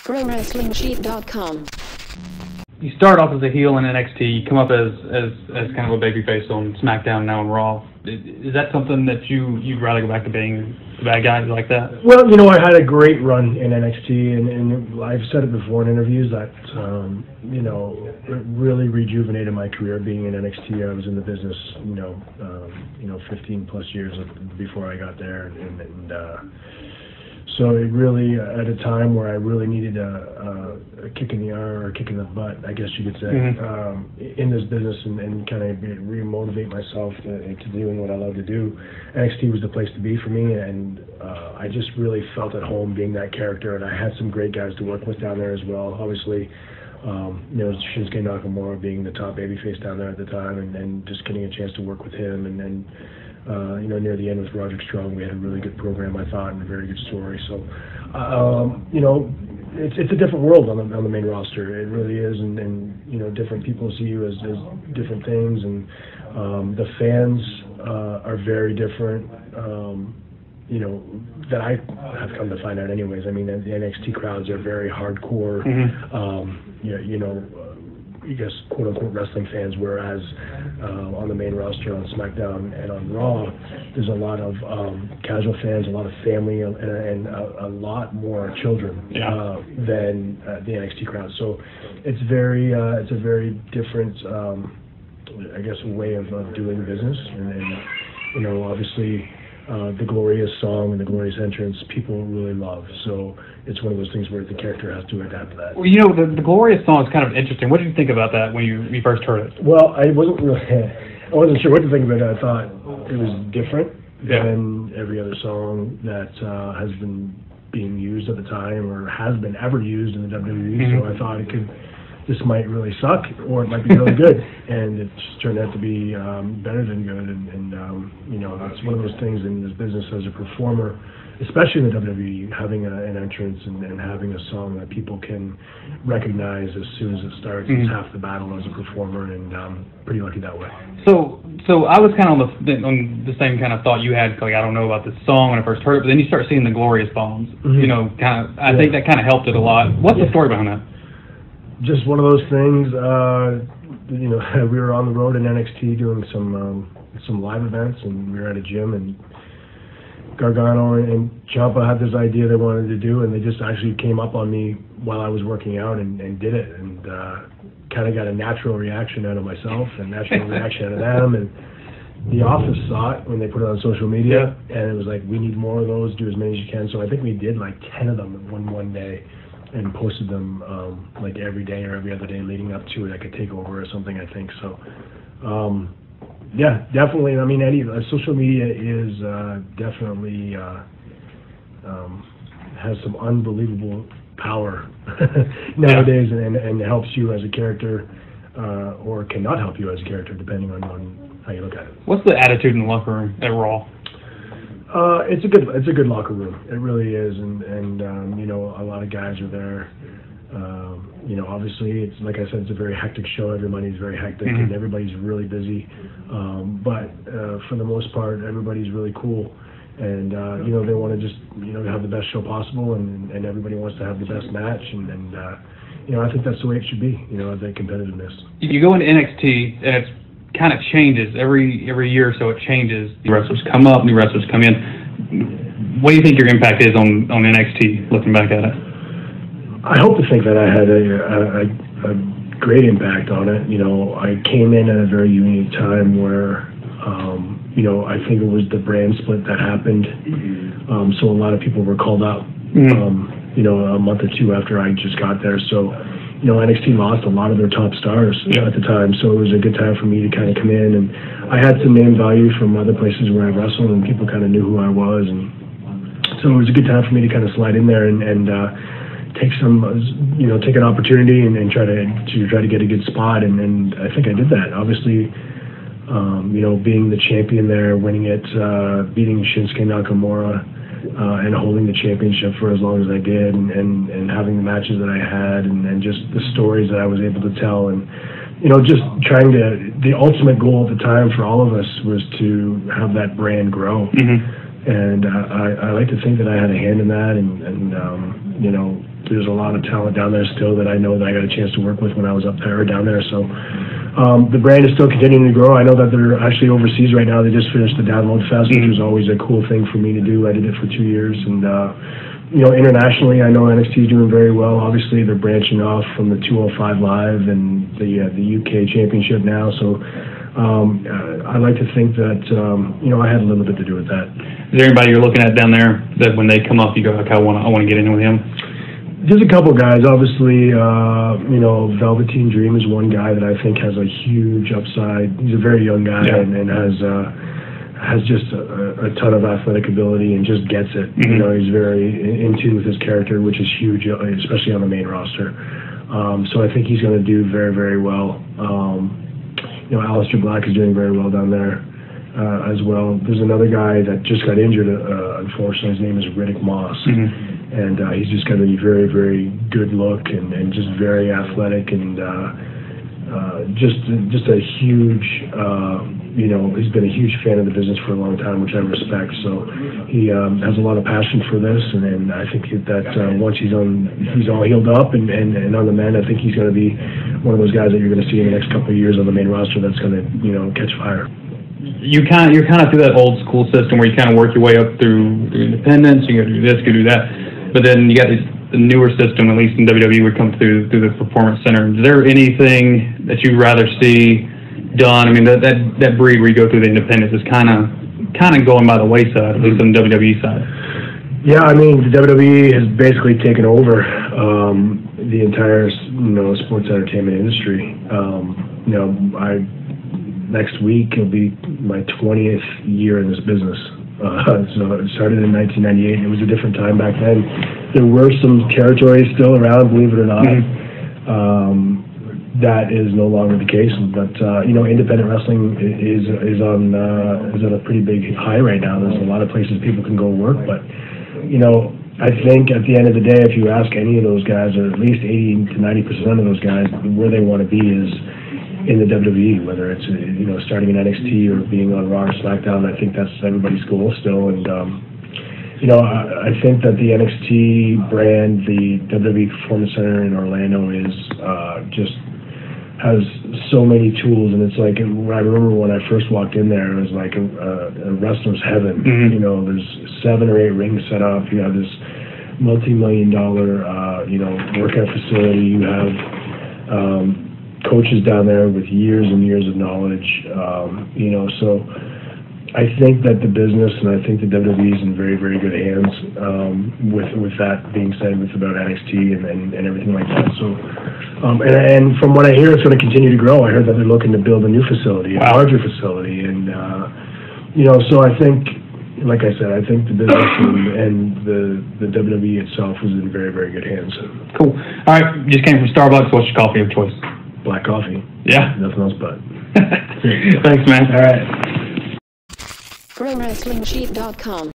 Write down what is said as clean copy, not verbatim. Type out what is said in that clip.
ProWrestlingSheet.com. You start off as a heel in NXT, you come up as kind of a babyface on SmackDown, now on Raw. Is that something that you'd rather go back to being the bad guy like that? Well, you know, I had a great run in NXT, and I've said it before in interviews that, you know, it really rejuvenated my career being in NXT. I was in the business, 15 plus years before I got there, and so it really, at a time where I really needed a kick in the arm or a kick in the butt, I guess you could say, in this business and kind of re-motivate myself to doing what I love to do, NXT was the place to be for me, and I just really felt at home being that character, and I had some great guys to work with down there as well. Obviously, Shinsuke Nakamura being the top babyface down there at the time, and just getting a chance to work with him, and then near the end with Roderick Strong, we had a really good program, I thought, and a very good story. So, it's a different world on the main roster. It really is, and different people see you as different things, and the fans are very different. That I have come to find out anyways. I mean, the NXT crowds are very hardcore, I guess, quote-unquote wrestling fans, whereas on the main roster on SmackDown and on Raw, there's a lot of casual fans, a lot of family, and a lot more children than the NXT crowd. So it's it's a very different, I guess, way of doing business, and obviously, the glorious song and the glorious entrance, people really love. So it's one of those things where the character has to adapt to that. Well, the glorious song is kind of interesting. What did you think about that when you first heard it? Well, I wasn't sure what to think about it. I thought it was different than every other song that has been being used at the time or has been ever used in the WWE. So I thought this might really suck, or it might be really good, and it just turned out to be better than good. And it's one of those things in this business as a performer, especially in the WWE, having an entrance and having a song that people can recognize as soon as it starts is half the battle as a performer, and pretty lucky that way. So I was kind of on the same kind of thought you had. Like, I don't know about this song when I first heard it, but then you start seeing the glorious bombs. I think that kind of helped it a lot. What's the story behind that? Just one of those things. We were on the road in NXT doing some live events, and we were at a gym, and Gargano and Ciampa had this idea they wanted to do, and they just actually came up on me while I was working out and did it, and kind of got a natural reaction out of myself and natural reaction out of them, and the office saw it when they put it on social media, and it was like, we need more of those, do as many as you can. So I think we did like 10 of them in one day, and posted them like every day or every other day leading up to it, like a takeover or something, I think. So, definitely. I mean, social media is definitely has some unbelievable power nowadays, and helps you as a character, or cannot help you as a character, depending on how you look at it. What's the attitude in the locker room at Raw? It's a good locker room. It really is, and a lot of guys are there. Obviously, it's like I said, it's a very hectic show. Everybody's very hectic, and everybody's really busy. But for the most part, everybody's really cool, and they want to just have the best show possible, and everybody wants to have the best match, and I think that's the way it should be. The competitiveness. You go into NXT, and it's kind of changes every year or so. It changes. New wrestlers come up, new wrestlers come in. What do you think your impact is on NXT, looking back at it? I hope to think that I had a great impact on it. I came in at a very unique time where, I think it was the brand split that happened. So a lot of people were called up, a month or two after I just got there. So, NXT lost a lot of their top stars at the time, so it was a good time for me to kind of come in, and I had some name value from other places where I wrestled, and people kind of knew who I was, and so it was a good time for me to kind of slide in there and take an opportunity and try to get a good spot, and I think I did that. Obviously, being the champion there, winning it, beating Shinsuke Nakamura, and holding the championship for as long as I did, and having the matches that I had, and just the stories that I was able to tell, and just the ultimate goal at the time for all of us was to have that brand grow. And I like to think that I had a hand in that, and there's a lot of talent down there still that I know that I got a chance to work with when I was up there or down there. So the brand is still continuing to grow. I know that they're actually overseas right now. They just finished the Download Fest, which was always a cool thing for me to do. I did it for 2 years, and internationally, I know NXT is doing very well. Obviously, they're branching off from the 205 Live and the UK Championship now. So I like to think that I had a little bit to do with that. Is there anybody you're looking at down there that when they come up, you go, okay, I want to get in with him? There's a couple guys. Obviously, Velveteen Dream is one guy that I think has a huge upside. He's a very young guy and has just a ton of athletic ability and just gets it. He's very in tune with his character, which is huge, especially on the main roster. So I think he's going to do very, very well. Aleister Black is doing very well down there as well. There's another guy that just got injured, unfortunately. His name is Riddick Moss. And he's just got a very, very good look and just very athletic and just a huge, he's been a huge fan of the business for a long time, which I respect. So he has a lot of passion for this, and I think that once he's all healed up and on the mend, I think he's going to be one of those guys that you're going to see in the next couple of years on the main roster that's going to catch fire. You're kind of through that old school system where you kind of work your way up through independence. You got to do this, you got to do that, but then you got the newer system, at least in WWE, would come through the Performance Center. Is there anything that you'd rather see done? I mean, that breed where you go through the independence is kind of going by the wayside, at least on the WWE side. Yeah, I mean, the WWE has basically taken over the entire sports entertainment industry. Next week it'll be my 20th year in this business. So it started in 1998. It was a different time back then. There were some territories still around, believe it or not. That is no longer the case. But independent wrestling is on a pretty big high right now. There's a lot of places people can go work, but I think at the end of the day, if you ask any of those guys, or at least 80 to 90% of those guys, where they want to be is in the WWE, whether it's starting in NXT or being on Raw or SmackDown. I think that's everybody's goal still, and I think that the NXT brand, the WWE Performance Center in Orlando, is just has so many tools, and it's like I remember when I first walked in there, it was like a wrestler's heaven. There's 7 or 8 rings set up. You have this multi-million-dollar workout facility. You have coaches down there with years and years of knowledge, so I think that the business, and I think the WWE is in very, very good hands. With that being said, with about NXT and everything like that. So, and from what I hear, it's going to continue to grow. I heard that they're looking to build a new facility, a larger facility, and so I think, like I said, I think the business and the WWE itself is in very, very good hands. Cool. All right, just came from Starbucks. What's your coffee of choice? Black coffee. Yeah. Nothing else but. Thanks, man. All right. ProWrestlingSheet.com